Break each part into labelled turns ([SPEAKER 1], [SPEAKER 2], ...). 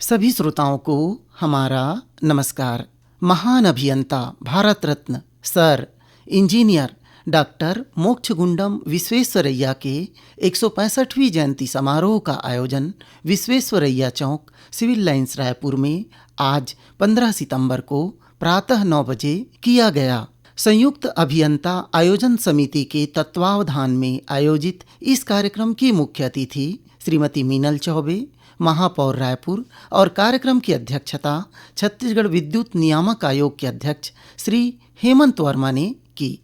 [SPEAKER 1] सभी श्रोताओं को हमारा नमस्कार। महान अभियंता, Bharat Ratna, sir engineer doctor Mokshagundam Visvesvaraya के 165वीं जयंती समारोह का आयोजन विश्वेश्वरैया चौक, सिविल लाइंस, रायपुर में आज 15 सितंबर को प्रातः 9 बजे किया गया। संयुक्त अभियंता आयोजन समिति के तत्वावधान में आयोजित इस कार्यक्रम की मुख्य अतिथि श्रीमती मीनल चौबे, महापौर रायपुर, और कार्यक्रम की अध्यक्षता छत्तीसगढ़ विद्युत नियामक आयोग के अध्यक्ष श्री हेमंत वर्मा ने की।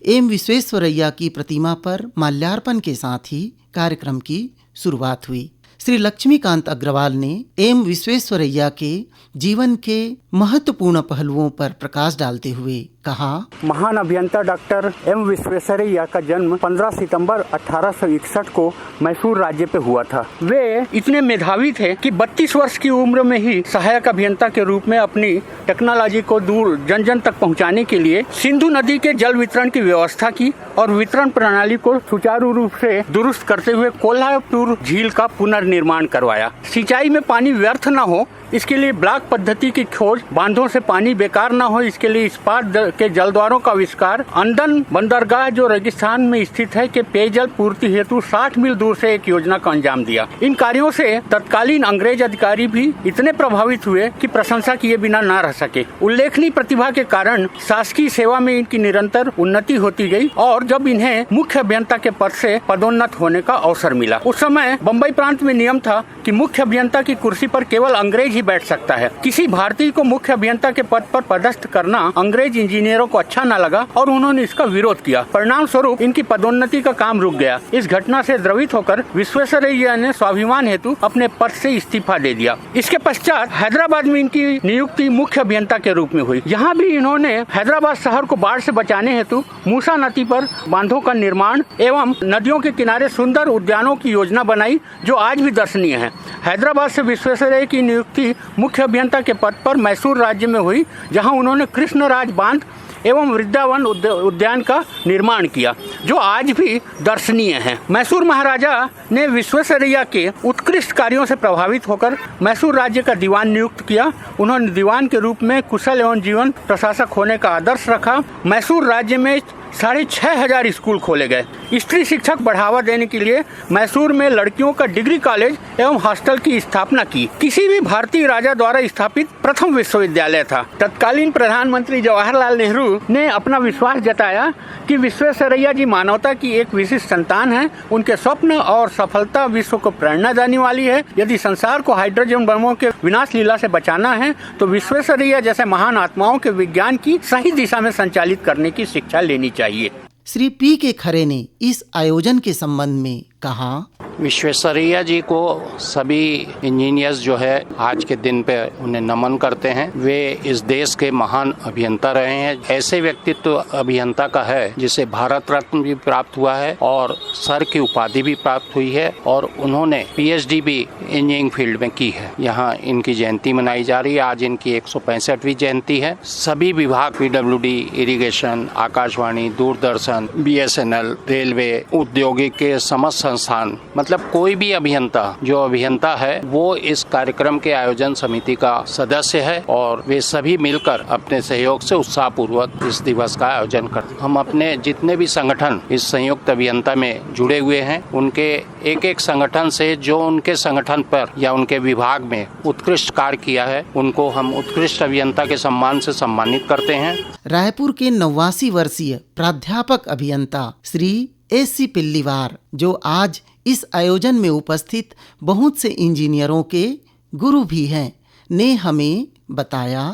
[SPEAKER 1] एम विश्वेश्वरैया की प्रतिमा पर माल्यार्पण के साथ ही कार्यक्रम की शुरुआत हुई। श्री लक्ष्मीकांत अग्रवाल ने एम विश्वेश्वरैया के जीवन के महत्वपूर्ण पहलुओं पर प्रकाश डालते हुए कहा,
[SPEAKER 2] महान अभियंता डॉक्टर एम विश्वेश्वरैया का जन्म 15 सितंबर 1861 को मैसूर राज्य पे हुआ था। वे इतने मेधावी थे कि 32 वर्ष की उम्र में ही सहायक अभियंता के रूप में अपनी टेक्नोलॉजी को दूर जन जन तक पहुंचाने के लिए सिंधु नदी के जल वितरण की व्यवस्था की और वितरण प्रणाली को सुचारू रूप से दुरुस्त करते हुए कोल्हापुर झील का पुनर्निर्माण करवाया। सिंचाई में पानी व्यर्थ न हो, इसके लिए ब्लॉक पद्धति की खोज, बांधों से पानी बेकार न हो, इसके लिए इस्पात के जलद्वारों का आविष्कार, अंदन बंदरगाह जो रेगिस्तान में स्थित है के पेयजल पूर्ति हेतु 60 मील दूर से एक योजना को अंजाम दिया। इन कार्यों से तत्कालीन अंग्रेज अधिकारी भी इतने प्रभावित हुए कि प्रशंसा किए बिना न रह सके। उल्लेखनीय प्रतिभा के कारण शासकीय सेवा में इनकी निरंतर उन्नति होती गई और जब इन्हें मुख्य अभियंता के पद से पदोन्नत होने का अवसर मिला। उस समय बम्बई प्रांत में नियम था कि मुख्य अभियंता की कुर्सी पर केवल अंग्रेज ही बैठ सकता है। किसी भारतीय को मुख्य अभियंता के पद पर पदस्थ करना अंग्रेज इंजीनियरों को अच्छा न लगा और उन्होंने इसका विरोध किया। परिणाम स्वरूप इनकी पदोन्नति का काम रुक गया। इस घटना से द्रवित होकर विश्वेश्वरैया ने स्वाभिमान हेतु अपने पद से इस्तीफा दे दिया। इसके पश्चात हैदराबाद में इनकी नियुक्ति मुख्य अभियंता के रूप में हुई। यहाँ भी इन्होंने हैदराबाद शहर को बाढ़ से बचाने हेतु मूसा नदी पर बांधों का निर्माण एवं नदियों के किनारे सुंदर उद्यानों की योजना बनाई जो आज भी दर्शनीय है। हैदराबाद से विश्वेश्वरैया की नियुक्ति मुख्य अभियंता के पद पर मैसूर राज्य में हुई, जहां उन्होंने कृष्णराज बांध एवं वृंदावन उद्यान का निर्माण किया जो आज भी दर्शनीय है। मैसूर महाराजा ने विश्वेश्वरैया के उत्कृष्ट कार्यों से प्रभावित होकर मैसूर राज्य का दीवान नियुक्त किया। उन्होंने दीवान के रूप में कुशल एवं जीवन प्रशासक होने का आदर्श रखा। मैसूर राज्य में 6,500 स्कूल खोले गए। स्त्री शिक्षा को बढ़ावा देने के लिए मैसूर में लड़कियों का डिग्री कॉलेज एवं हॉस्टल की स्थापना की। किसी भी भारतीय राजा द्वारा स्थापित प्रथम विश्वविद्यालय था। तत्कालीन प्रधानमंत्री जवाहरलाल नेहरू ने अपना विश्वास जताया कि विश्वेश्वरैया जी मानवता की एक विशिष्ट संतान है। उनके स्वप्न और सफलता विश्व को प्रेरणा देने वाली है। यदि संसार को हाइड्रोजन बमों के विनाश लीला से बचाना है तो विश्वेश्वरैया जैसे महान आत्माओं के विज्ञान की सही दिशा में संचालित करने की शिक्षा लेनी चाहिए।
[SPEAKER 1] श्री पी के खरे ने इस आयोजन के संबंध में कहा,
[SPEAKER 3] विश्वेश्वरैया जी को सभी इंजीनियर्स जो है आज के दिन पे उन्हें नमन करते हैं। वे इस देश के महान अभियंता रहे हैं। ऐसे व्यक्तित्व अभियंता का है जिसे भारत रत्न भी प्राप्त हुआ है और सर की उपाधि भी प्राप्त हुई है और उन्होंने पीएचडी भी इंजीनियरिंग फील्ड में की है। यहाँ इनकी जयंती मनाई जा रही है। आज इनकी 165वीं जयंती है। सभी विभाग, PWD, irrigation, Akashvani, Doordarshan, BSNL, railway, औद्योगिक के समस्त संस्थान, मतलब कोई भी अभियंता जो अभियंता है वो इस कार्यक्रम के आयोजन समिति का सदस्य है और वे सभी मिलकर अपने सहयोग से उत्साहपूर्वक इस दिवस का आयोजन करते हैं। हम अपने जितने भी संगठन इस संयुक्त अभियंता में जुड़े हुए हैं उनके एक एक संगठन से जो उनके संगठन पर या उनके विभाग में उत्कृष्ट कार्य किया है उनको हम उत्कृष्ट अभियंता के सम्मान से सम्मानित करते हैं।
[SPEAKER 1] रायपुर के 89 वर्षीय प्राध्यापक अभियंता श्री एस.सी. पिल्लीवार, जो आज इस आयोजन में उपस्थित बहुत से इंजीनियरों के गुरु भी हैं, ने हमें बताया,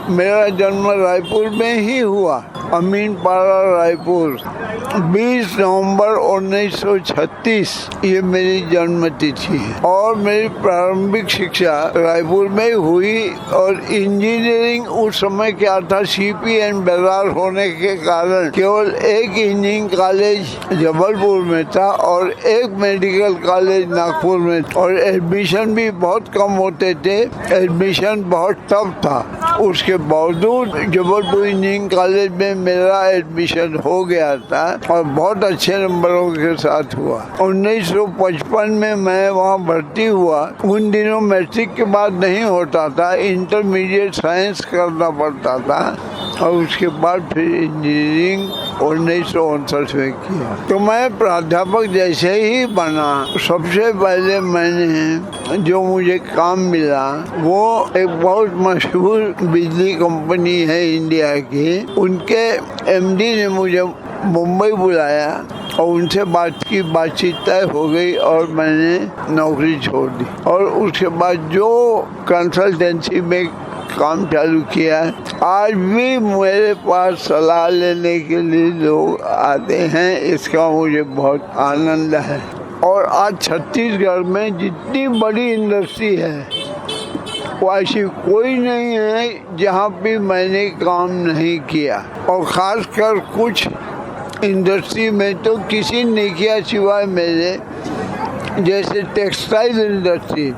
[SPEAKER 4] मेरा जन्म रायपुर में ही हुआ। अमीनपाड़ा, रायपुर, 20 नवंबर 1936 ये मेरी जन्म तिथि है और मेरी प्रारंभिक शिक्षा रायपुर में हुई और इंजीनियरिंग उस समय क्या था, सीपीएन बेलार होने के कारण केवल एक इंजीनियरिंग कॉलेज जबलपुर में था और एक मेडिकल कॉलेज नागपुर में और एडमिशन भी बहुत कम होते थे। एडमिशन बहुत टफ था उसके बावजूद जबलपुर इंजीनियरिंग कॉलेज में मेरा एडमिशन हो गया था और बहुत अच्छे नंबरों के साथ हुआ। 1955 में मैं वहाँ भर्ती हुआ। उन दिनों मैट्रिक के बाद नहीं होता था, इंटरमीडिएट साइंस करना पड़ता था और उसके बाद फिर इंजीनियरिंग 1959 में किया। तो मैं प्राध्यापक जैसे ही बना, सबसे पहले मैंने जो मुझे काम मिला वो एक बहुत मशहूर बिजली कंपनी है इंडिया की, उनके एमडी ने मुझे मुंबई बुलाया और उनसे बातचीत तय हो गई और मैंने नौकरी छोड़ दी। और उसके बाद जो कंसल्टेंसी में काम चालू किया, आज भी मेरे पास सलाह लेने के लिए लोग आते हैं, इसका मुझे बहुत आनंद है। और आज छत्तीसगढ़ में जितनी बड़ी इंडस्ट्री है वो ऐसी कोई नहीं है जहाँ पे मैंने काम नहीं किया। और ख़ासकर कुछ इंडस्ट्री में तो किसी ने किया सिवाय मेरे, जैसे टेक्सटाइल इंडस्ट्री।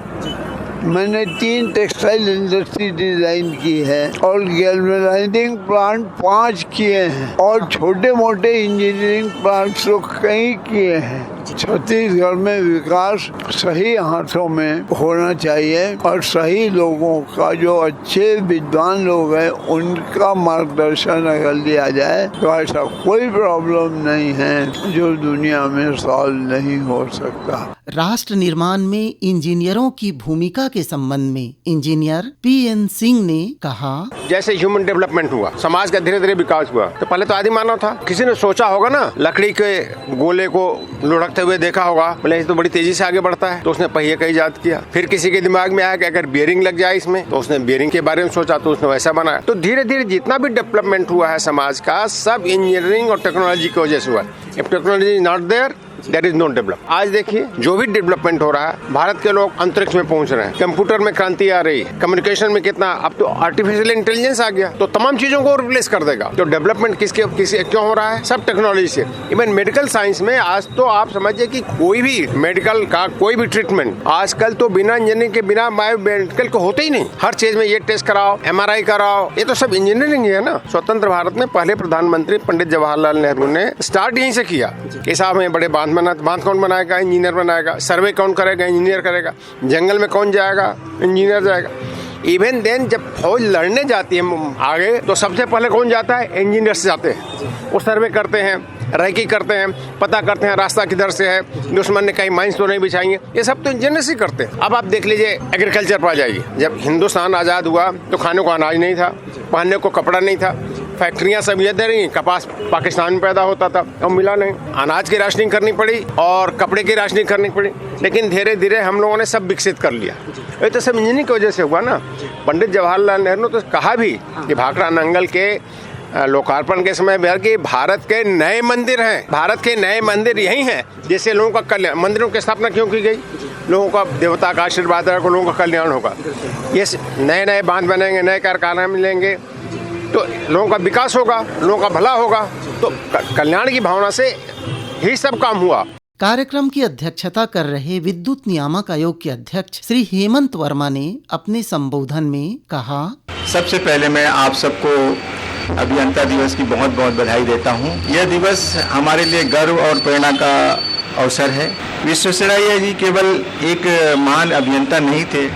[SPEAKER 4] मैंने 3 टेक्सटाइल इंडस्ट्री डिजाइन की है और गैल्वेनाइजिंग प्लांट 5 किए हैं और छोटे मोटे इंजीनियरिंग प्लांट्स तो कई किए हैं। छत्तीसगढ़ में विकास सही हाथों में होना चाहिए और सही लोगों का, जो अच्छे विद्वान लोग हैं उनका मार्गदर्शन अगर लिया जाए तो ऐसा कोई प्रॉब्लम नहीं है जो दुनिया में सॉल्व नहीं हो सकता।
[SPEAKER 1] राष्ट्र निर्माण में इंजीनियरों की भूमिका के संबंध में इंजीनियर पीएन सिंह ने कहा,
[SPEAKER 5] जैसे ह्यूमन डेवलपमेंट हुआ, समाज का धीरे धीरे विकास हुआ, तो पहले तो आदि मानव था। किसी ने सोचा होगा ना, लकड़ी के गोले को लुढ़कते हुए देखा होगा, बोले तो बड़ी तेजी से आगे बढ़ता है, तो उसने पहिए का इजाद किया। फिर किसी के दिमाग में आया कि अगर बियरिंग लग जाए इसमें, तो उसने बियरिंग के बारे में सोचा, तो उसने वैसा बनाया। तो धीरे धीरे जितना भी डेवलपमेंट हुआ है समाज का, सब इंजीनियरिंग और टेक्नोलॉजी की वजह से हुआ। If technology is not there, there is no develop. आज देखिए जो भी डेवलपमेंट हो रहा है, भारत के लोग अंतरिक्ष में पहुंच रहे हैं, कंप्यूटर में क्रांति आ रही है, कम्युनिकेशन में कितना, अब तो आर्टिफिशियल इंटेलिजेंस आ गया, तो तमाम चीजों को रिप्लेस कर देगा। तो डेवलपमेंट क्यों हो रहा है? सब टेक्नोलॉजी से। इवन मेडिकल साइंस में आज तो आप समझिए कि कोई भी मेडिकल का कोई भी ट्रीटमेंट आजकल तो बिना इंजीनियरिंग के, बिना बायोमेडिकल को होते ही नहीं। हर चीज में ये टेस्ट कराओ, MRI कराओ, ये तो सब इंजीनियरिंग ही है ना। स्वतंत्र भारत में पहले प्रधानमंत्री पंडित जवाहरलाल नेहरू ने स्टार्ट यहीं से किया कि साहब में बड़े बांध कौन बनाएगा? इंजीनियर बनाएगा। सर्वे कौन करेगा? इंजीनियर करेगा। जंगल में कौन जाएगा? इंजीनियर जाएगा। इवन देन जब फौज लड़ने जाती है आगे, तो सबसे पहले कौन जाता है? इंजीनियर से जाते हैं। वो सर्वे करते हैं, रैकी करते हैं, पता करते हैं रास्ता किधर से है, दुश्मन ने कहीं माइंस तो नहीं बिछाएंगे, ये सब तो इंजीनियर्स ही करते हैं। अब आप देख लीजिए एग्रीकल्चर पर आ जाइए। जब हिंदुस्तान आज़ाद हुआ तो खाने को अनाज नहीं था, पहनने को कपड़ा नहीं था, फैक्ट्रियां सब ये दे रही, कपास पाकिस्तान में पैदा होता था, अब मिला नहीं। अनाज की राशनिंग करनी पड़ी और कपड़े की राशनिंग करनी पड़ी, लेकिन धीरे धीरे हम लोगों ने सब विकसित कर लिया। ये तो सब इंजीनियरिंग की वजह से हुआ ना। पंडित जवाहरलाल नेहरू ने तो कहा भी कि भाखड़ा नंगल के लोकार्पण के समय कि भारत के नए मंदिर हैं, भारत के नए मंदिर यही हैं जिससे लोगों का कल्याण। मंदिरों की स्थापना क्यों की गई? लोगों का देवता का आशीर्वाद है, लोगों का कल्याण होगा। ये नए नए बांध बनेंगे, नए कारखाने मिलेंगे, तो लोगों का विकास होगा, लोगों का भला होगा। तो कल्याण की भावना से ही सब काम हुआ।
[SPEAKER 1] कार्यक्रम की अध्यक्षता कर रहे विद्युत नियामक आयोग के अध्यक्ष श्री हेमंत वर्मा ने अपने संबोधन में कहा,
[SPEAKER 6] सबसे पहले मैं आप सबको अभियंता दिवस की बहुत बहुत बधाई देता हूँ। यह दिवस हमारे लिए गर्व और प्रेरणा का अवसर है। विश्वेश्वरैया जी केवल एक महान अभियंता नहीं थे,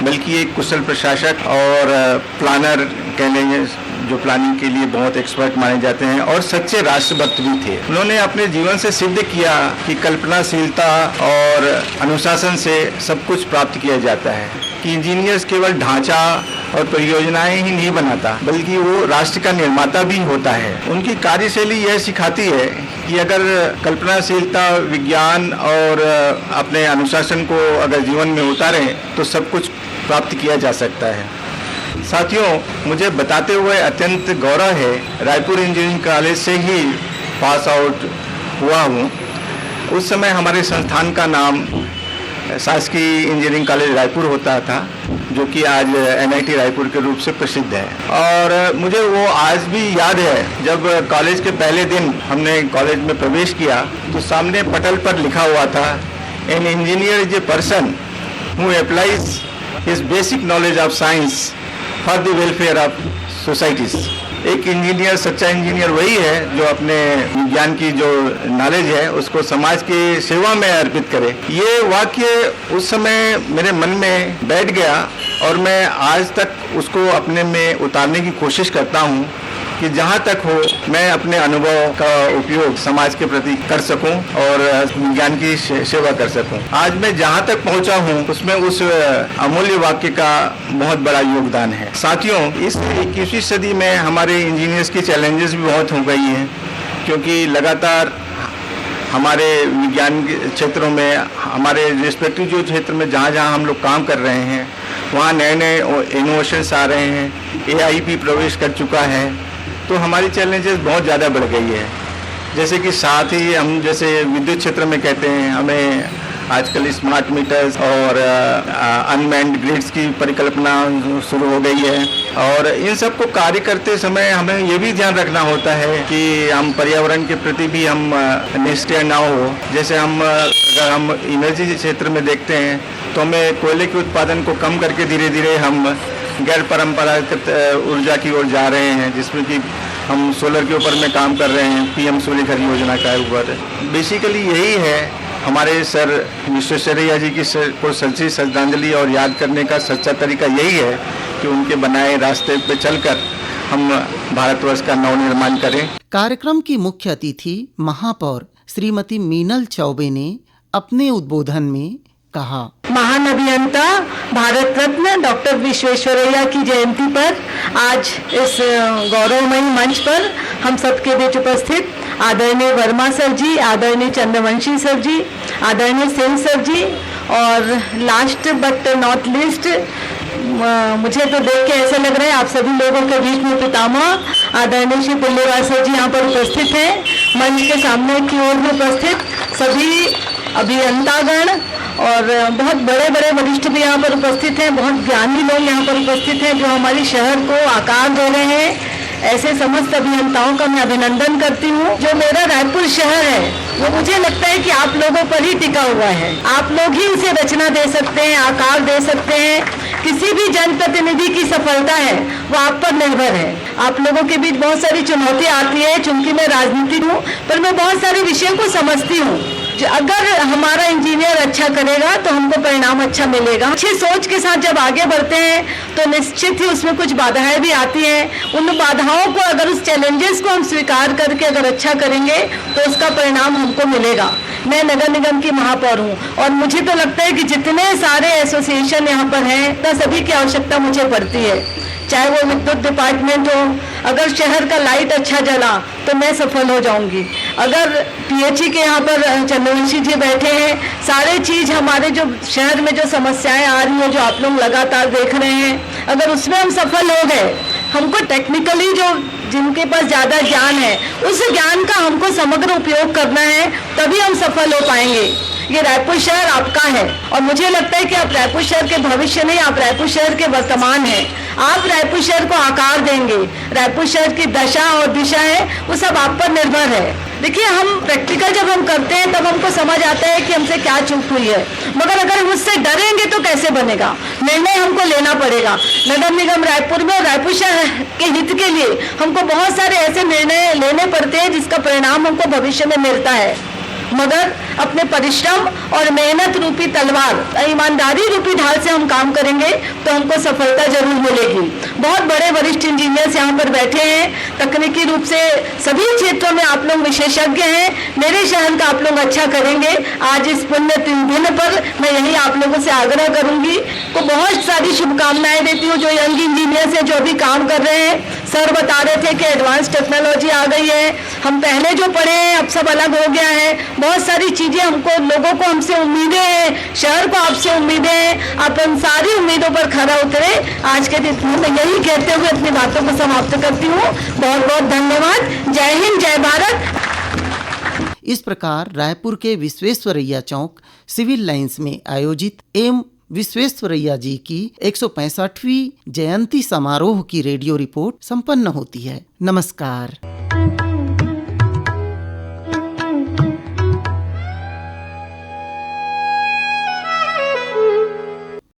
[SPEAKER 6] बल्कि एक कुशल प्रशासक और प्लानर कह लेंगे, जो प्लानिंग के लिए बहुत एक्सपर्ट माने जाते हैं, और सच्चे राष्ट्रभक्त भी थे। उन्होंने अपने जीवन से सिद्ध किया कि कल्पनाशीलता और अनुशासन से सब कुछ प्राप्त किया जाता है, कि इंजीनियर्स केवल ढांचा और परियोजनाएं ही नहीं बनाता, बल्कि वो राष्ट्र का निर्माता भी होता है। उनकी कार्यशैली यह सिखाती है कि अगर कल्पनाशीलता, विज्ञान और अपने अनुशासन को अगर जीवन में उतारें तो सब कुछ प्राप्त किया जा सकता है। साथियों, मुझे बताते हुए अत्यंत गौरव है, रायपुर इंजीनियरिंग कॉलेज से ही पास आउट हुआ हूँ। उस समय हमारे संस्थान का नाम शासकीय इंजीनियरिंग कॉलेज रायपुर होता था, जो कि आज NIT रायपुर के रूप से प्रसिद्ध है। और मुझे वो आज भी याद है, जब कॉलेज के पहले दिन हमने कॉलेज में प्रवेश किया तो सामने पटल पर लिखा हुआ था, an engineer is a person who applies his basic knowledge of science for the welfare of societies. एक इंजीनियर, सच्चा इंजीनियर वही है जो अपने विज्ञान की जो नॉलेज है उसको समाज की सेवा में अर्पित करे। ये वाक्य उस समय मेरे मन में बैठ गया और मैं आज तक उसको अपने में उतारने की कोशिश करता हूँ कि जहाँ तक हो मैं अपने अनुभव का उपयोग समाज के प्रति कर सकूं और विज्ञान की सेवा कर सकूं। आज मैं जहाँ तक पहुँचा हूँ उसमें उस अमूल्य वाक्य का बहुत बड़ा योगदान है। साथियों, इस 21वीं सदी में हमारे इंजीनियर्स की चैलेंजेस भी बहुत हो गई हैं, क्योंकि लगातार हमारे विज्ञान के क्षेत्रों में, हमारे रिस्पेक्टिव जो क्षेत्र में जहाँ जहाँ हम लोग काम कर रहे हैं वहाँ नए नए इनोवेशंस आ रहे हैं, AI भी प्रवेश कर चुका है, तो हमारी चैलेंजेस बहुत ज़्यादा बढ़ गई है। जैसे कि साथ ही हम जैसे विद्युत क्षेत्र में कहते हैं, हमें आजकल स्मार्ट मीटर्स और अनमैन्ड ग्रिड्स की परिकल्पना शुरू हो गई है, और इन सब को कार्य करते समय हमें ये भी ध्यान रखना होता है कि हम पर्यावरण के प्रति भी हम निष्क्रिय ना हो। जैसे अगर हम एनर्जी क्षेत्र में देखते हैं तो हमें कोयले के उत्पादन को कम करके धीरे धीरे हम गैर परंपरागत ऊर्जा की ओर जा रहे हैं, जिसमें कि हम सोलर के ऊपर में काम कर रहे हैं, PM सूर्यघर योजना का ऊपर। बेसिकली यही है, हमारे सर विश्वेश्वरैया जी की को सच्ची श्रद्धांजलि और याद करने का सच्चा तरीका यही है कि उनके बनाए रास्ते पे चलकर हम भारतवर्ष का नवनिर्माण करें।
[SPEAKER 1] कार्यक्रम की मुख्य अतिथि महापौर श्रीमती मीनल चौबे ने अपने उद्बोधन में कहा,
[SPEAKER 7] महान अभियंता भारत रत्न डॉक्टर विश्वेश्वरैया की जयंती पर आज इस गौरवमयी मंच पर हम सबके बीच उपस्थित आदरणीय वर्मा सर जी, आदरणीय चंद्रवंशी सर जी, आदरणीय सिंह सर जी, और लास्ट बट नॉट लिस्ट मुझे तो देख के ऐसा लग रहा है आप सभी लोगों के बीच में पितामह आदरणीय श्री पुल्लेवाल सर जी यहाँ पर उपस्थित हैं। मंच के सामने की ओर में उपस्थित सभी अभियंतागण और बहुत बड़े बड़े वरिष्ठ भी यहाँ पर उपस्थित हैं, बहुत ज्ञानी लोग यहाँ पर उपस्थित हैं जो हमारे शहर को आकार दे रहे हैं। ऐसे समस्त अभियंताओं का मैं अभिनंदन करती हूँ। जो मेरा रायपुर शहर है वो मुझे लगता है कि आप लोगों पर ही टिका हुआ है। आप लोग ही उसे रचना दे सकते हैं, आकार दे सकते हैं। किसी भी जनप्रतिनिधि की सफलता है वो आप पर निर्भर है। आप लोगों के बीच बहुत सारी चुनौतियाँ आती है, चूंकि मैं राजनीति हूँ पर मैं बहुत सारे विषयों को समझती हूँ। अगर हमारा इंजीनियर अच्छा करेगा तो हमको परिणाम अच्छा मिलेगा। अच्छी सोच के साथ जब आगे बढ़ते हैं तो निश्चित ही उसमें कुछ बाधाएं भी आती हैं। उन बाधाओं को अगर उस चैलेंजेस को हम स्वीकार करके अगर अच्छा करेंगे तो उसका परिणाम हमको मिलेगा। मैं नगर निगम की महापौर हूँ और मुझे तो लगता है कि जितने सारे एसोसिएशन यहाँ पर हैं सभी की आवश्यकता मुझे पड़ती है, चाहे वो विद्युत डिपार्टमेंट हो। अगर शहर का लाइट अच्छा जला तो मैं सफल हो जाऊंगी। अगर PHE के यहाँ पर चंद्रवंशी जी बैठे हैं, सारे चीज हमारे जो शहर में जो समस्याएं आ रही हैं जो आप लोग लगातार देख रहे हैं, अगर उसमें हम सफल हो गए, हमको टेक्निकली जो जिनके पास ज़्यादा ज्ञान है उस ज्ञान का हमको समग्र उपयोग करना है, तभी हम सफल हो पाएंगे। ये रायपुर शहर आपका है और मुझे लगता है कि आप रायपुर शहर के भविष्य नहीं, आप रायपुर शहर के वर्तमान हैं। आप रायपुर शहर को आकार देंगे। रायपुर शहर की दशा और दिशा है वो सब आप पर निर्भर है। देखिए, हम प्रैक्टिकल जब हम करते हैं तब हमको समझ आता है कि हमसे क्या चूक हुई है, मगर अगर हम उससे डरेंगे तो कैसे बनेगा। निर्णय हमको लेना पड़ेगा। नगर निगम रायपुर में और रायपुर शहर के हित के लिए हमको बहुत सारे ऐसे निर्णय लेने पड़ते हैं जिसका परिणाम हमको भविष्य में मिलता है, मगर अपने परिश्रम और मेहनत रूपी तलवार, ईमानदारी रूपी ढाल से हम काम करेंगे तो हमको सफलता जरूर मिलेगी। बहुत बड़े वरिष्ठ इंजीनियर्स यहाँ पर बैठे हैं, तकनीकी रूप से सभी क्षेत्रों में आप लोग विशेषज्ञ हैं। मेरे शहर का आप लोग अच्छा करेंगे। आज इस पुण्य दिन पर मैं यही आप लोगों से आग्रह करूंगी को बहुत सारी शुभकामनाएं देती हूँ। जो यंग इंजीनियर्स हैं जो अभी काम कर रहे हैं, सर बता रहे थे कि एडवांस टेक्नोलॉजी आ गई है, हम पहले जो पढ़े हैं अब सब अलग हो गया है। बहुत सारी चीजें हमको, लोगों को हमसे उम्मीदें हैं, शहर को आपसे उम्मीदें हैं। आप उन सारी उम्मीदों पर खरा उतरे। आज के दिन में यही कहते हुए अपनी बातों को समाप्त करती हूँ। बहुत बहुत धन्यवाद। जय हिंद, जय भारत।
[SPEAKER 1] इस प्रकार रायपुर के विश्वेश्वरैया चौक सिविल लाइंस में आयोजित एम विश्वेश्वरैया जी की 165वीं जयंती समारोह की रेडियो रिपोर्ट संपन्न होती है। नमस्कार।